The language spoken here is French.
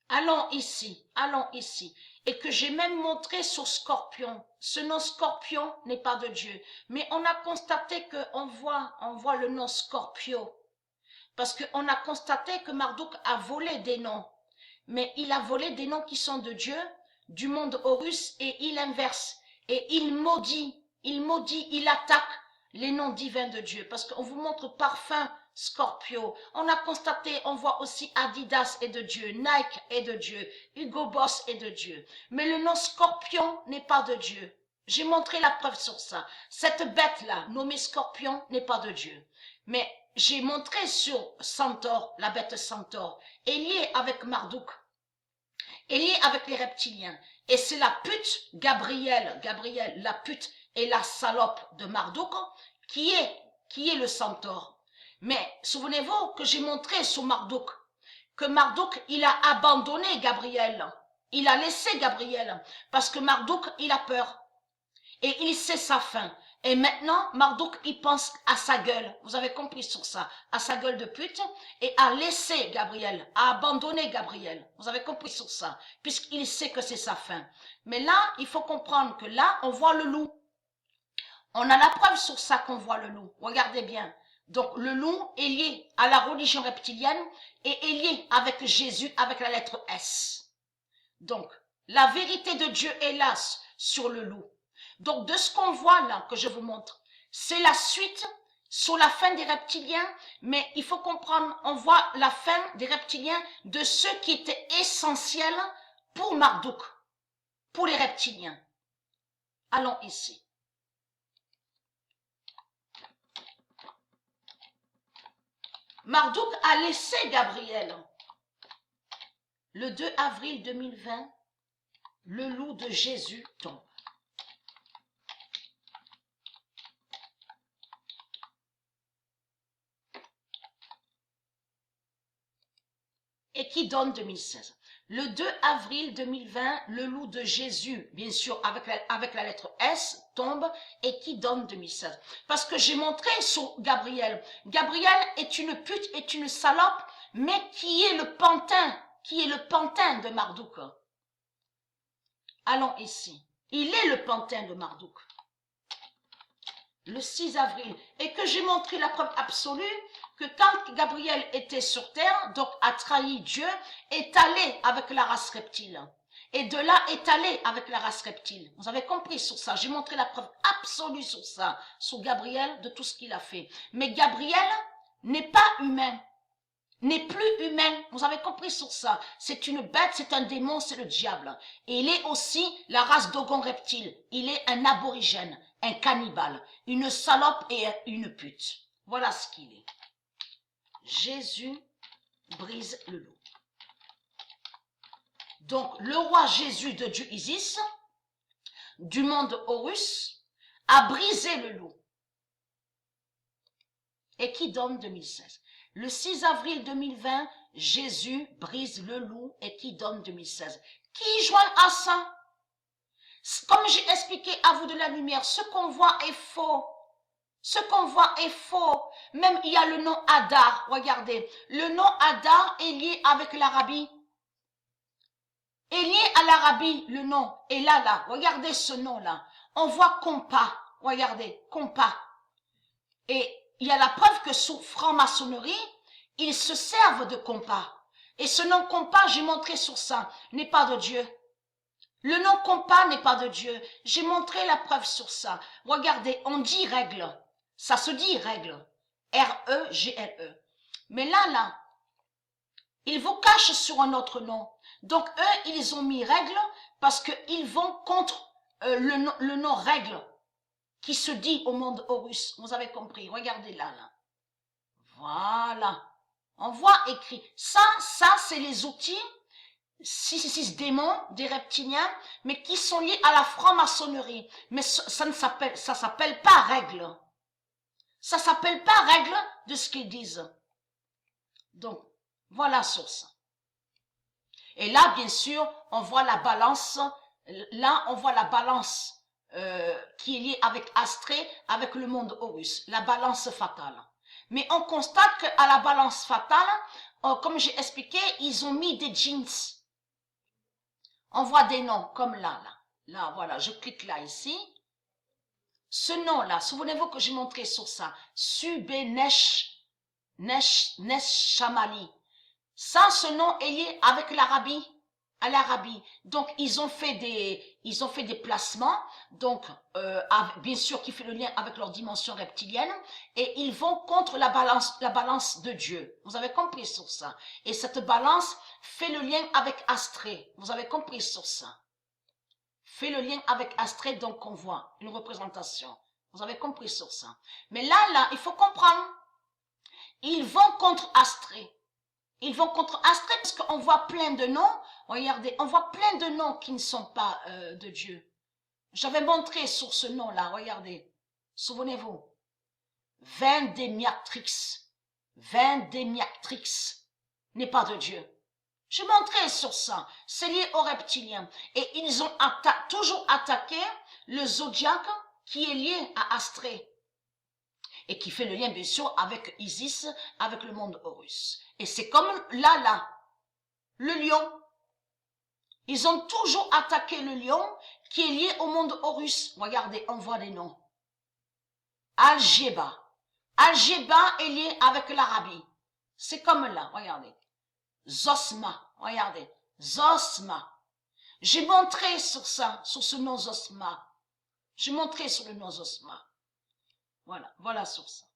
allons ici. Et que j'ai même montré sur Scorpion. Ce nom Scorpion n'est pas de Dieu. Mais on a constaté qu'on voit le nom Scorpio. Parce qu'on a constaté que Marduk a volé des noms. Mais il a volé des noms qui sont de Dieu, du monde Horus, et il inverse. Et il attaque les noms divins de Dieu. Parce qu'on vous montre parfum, Scorpio. On a constaté, on voit aussi Adidas est de Dieu, Nike est de Dieu, Hugo Boss est de Dieu. Mais le nom Scorpion n'est pas de Dieu. J'ai montré la preuve sur ça. Cette bête-là, nommée Scorpion, n'est pas de Dieu. Mais j'ai montré sur Centaure, la bête Centaure, est liée avec Marduk, est liée avec les reptiliens. Et c'est la pute, Gabrielle, la pute et la salope de Marduk, qui est le Centaure. Mais souvenez-vous que j'ai montré sur Marduk, que Marduk, il a abandonné Gabriel. Il a laissé Gabriel, parce que Marduk, il a peur. Et il sait sa fin. Et maintenant, Marduk, il pense à sa gueule. Vous avez compris sur ça. À sa gueule de pute. Et à laisser Gabriel, à abandonner Gabriel. Vous avez compris sur ça. Puisqu'il sait que c'est sa fin. Mais là, il faut comprendre que là, on voit le loup. On a la preuve sur ça qu'on voit le loup. Regardez bien. Donc, le loup est lié à la religion reptilienne et est lié avec Jésus, avec la lettre S. Donc, la vérité de Dieu est là sur le loup. Donc, de ce qu'on voit là, que je vous montre, c'est la suite sur la fin des reptiliens, mais il faut comprendre, on voit la fin des reptiliens de ceux qui étaient essentiels pour Marduk, pour les reptiliens. Allons ici. Marduk a laissé Gabriel. Le 2 avril 2020, le loup de Jésus tombe. Et qui donne 2016. Le 2 avril 2020, le loup de Jésus, bien sûr, avec la lettre S, tombe et qui donne 2016. Parce que j'ai montré sur Gabriel. Gabriel est une pute, est une salope, mais qui est le pantin de Marduk. Allons ici. Il est le pantin de Marduk. Le 6 avril. Et que j'ai montré la preuve absolue que quand Gabriel était sur terre, donc a trahi Dieu, est allé avec la race reptile. Et de là est allé avec la race reptile. Vous avez compris sur ça. J'ai montré la preuve absolue sur ça, sur Gabriel, de tout ce qu'il a fait. Mais Gabriel n'est pas humain. N'est plus humain. Vous avez compris sur ça. C'est une bête, c'est un démon, c'est le diable. Et il est aussi la race d'Ogon reptile. Il est un aborigène, un cannibale, une salope et une pute. Voilà ce qu'il est. Jésus brise le loup. Donc, le roi Jésus de Dieu Isis, du monde Horus, a brisé le loup. Et qui donne 2016. Le 6 avril 2020, Jésus brise le loup et qui donne 2016. Qui joint à ça? Comme j'ai expliqué à vous de la lumière, ce qu'on voit est faux. Ce qu'on voit est faux. Même il y a le nom Hadar. Regardez, le nom Hadar est lié avec l'Arabie. Est lié à l'Arabie, le nom. Et là, regardez ce nom-là. On voit compas. Regardez, compas. Et il y a la preuve que sous franc-maçonnerie, ils se servent de compas. Et ce nom compas, j'ai montré sur ça, n'est pas de Dieu. Le nom compas n'est pas de Dieu. J'ai montré la preuve sur ça. Regardez, on dit règle. Ça se dit règle. R-E-G-L-E. Mais là, ils vous cachent sur un autre nom. Donc, eux, ils ont mis règle parce qu'ils vont contre le nom règle qui se dit au monde Horus. Vous avez compris. Regardez là. Voilà. On voit écrit. Ça, c'est les outils 666 démons, des reptiliens, mais qui sont liés à la franc-maçonnerie. Mais ça s'appelle pas règle. Ça s'appelle pas règle de ce qu'ils disent. Donc, voilà sur ça. Et là, bien sûr, on voit la balance. Là, on voit la balance qui est liée avec Astrée, avec le monde Horus. La balance fatale. Mais on constate qu'à la balance fatale, comme j'ai expliqué, ils ont mis des jeans. On voit des noms comme là, là. Là, voilà, je clique là, ici. Ce nom-là, souvenez-vous que j'ai montré sur ça. Subenesh, Nesh Shamali. Ça, ce nom est lié avec l'Arabie, à l'Arabie. Donc, ils ont fait des placements, donc, bien sûr, qui fait le lien avec leur dimension reptilienne, et ils vont contre la balance de Dieu. Vous avez compris sur ça. Et cette balance fait le lien avec Astrée. Vous avez compris sur ça. Fait le lien avec Astrée, donc on voit une représentation. Vous avez compris sur ça. Mais là, il faut comprendre. Ils vont contre Astrée. Ils vont contre Astrée parce qu'on voit plein de noms. Regardez, on voit plein de noms qui ne sont pas de Dieu. J'avais montré sur ce nom-là, regardez. Souvenez-vous. Vendémiatrix. Vendémiatrix n'est pas de Dieu. J'ai montré sur ça. C'est lié aux reptiliens. Et ils ont toujours attaqué le zodiaque qui est lié à Astrée. Et qui fait le lien, bien sûr, avec Isis, avec le monde Horus. Et c'est comme là, le lion. Ils ont toujours attaqué le lion qui est lié au monde Horus. Regardez, on voit des noms. Al-Jeba. Al-Jeba est lié avec l'Arabie. C'est comme là, regardez. Zosma, regardez. Zosma. J'ai montré sur ça, sur ce nom Zosma. J'ai montré sur le nom Zosma. Voilà sur ça.